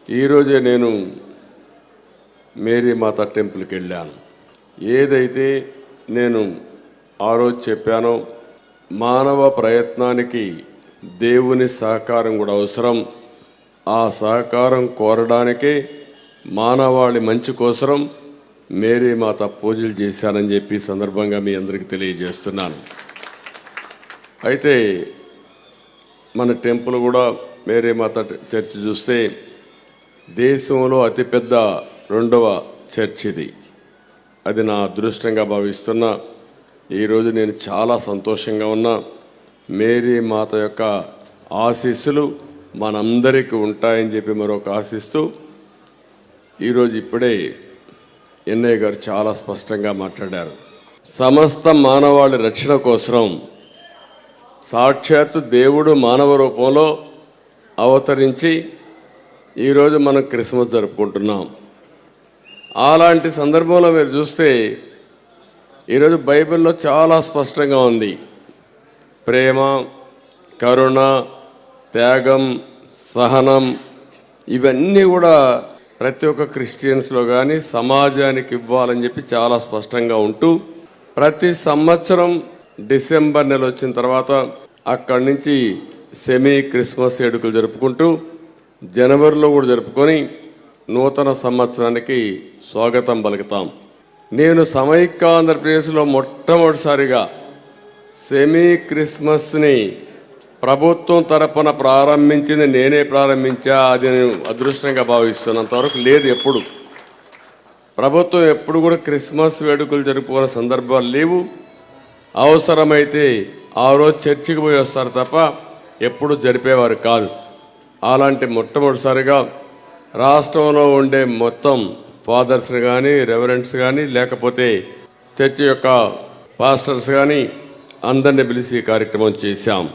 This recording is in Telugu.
ఈరోజే నేను మేరీ మాత టెంపుల్కి వెళ్ళాను. ఏదైతే నేను ఆ రోజు చెప్పానో మానవ ప్రయత్నానికి దేవుని సహకారం కూడా అవసరం. ఆ సహకారం కోరడానికే మానవాళి మంచి కోసం మేరీ మాత పూజలు చేశానని చెప్పి సందర్భంగా మీ అందరికీ తెలియజేస్తున్నాను. అయితే మన టెంపుల్ కూడా మేరీ మాత చర్చ్ చూస్తే దేశంలో అతిపెద్ద 2వ చర్చ్ ఇది. అది నా అదృష్టంగా భావిస్తున్నా. ఈరోజు నేను చాలా సంతోషంగా ఉన్నా. మేరీ మాత యొక్క ఆశీస్సులు మనందరికీ ఉంటాయని చెప్పి మరొక ఆశిస్తూ ఈరోజు ఇప్పుడే ఎన్ఐ గారు చాలా స్పష్టంగా మాట్లాడారు. సమస్త మానవాళి రక్షణ కోసం సాక్షాత్తు దేవుడు మానవ రూపంలో అవతరించి ఈరోజు మనం క్రిస్మస్ జరుపుకుంటున్నాం. అలాంటి సందర్భంలో మీరు చూస్తే ఈరోజు బైబిల్లో చాలా స్పష్టంగా ఉంది. ప్రేమ, కరుణ, త్యాగం, సహనం ఇవన్నీ కూడా ప్రతి ఒక్క క్రిస్టియన్స్లో కానీ సమాజానికి ఇవ్వాలని చెప్పి చాలా స్పష్టంగా ఉంటూ ప్రతి సంవత్సరం డిసెంబర్ నెల వచ్చిన తర్వాత అక్కడి నుంచి సెమీ క్రిస్మస్ వేడుకలు జరుపుకుంటూ జనవరిలో కూడా జరుపుకొని నూతన సంవత్సరానికి స్వాగతం పలుకుతాం. నేను సమైక్య ఆంధ్రప్రదేశ్లో మొట్టమొదటిసారిగా సెమీ క్రిస్మస్ని ప్రభుత్వం తరపున ప్రారంభించింది నేనే ప్రారంభించా. అది నేను అదృష్టంగా భావిస్తున్నంతవరకు లేదు. ఎప్పుడు ప్రభుత్వం ఎప్పుడు కూడా క్రిస్మస్ వేడుకలు జరుపుకునే సందర్భాలు లేవు. అవసరమైతే ఆ రోజు చర్చికి పోయి వస్తారు తప్ప ఎప్పుడు జరిపేవారు కాదు. అలాంటి మొట్టమొదటిసారిగా రాష్ట్రంలో ఉండే మొత్తం ఫాదర్స్ కానీ, రెవరెంట్స్ కానీ, లేకపోతే చర్చి యొక్క పాస్టర్స్ కానీ అందరినీ పిలిచి కార్యక్రమం చేశాం.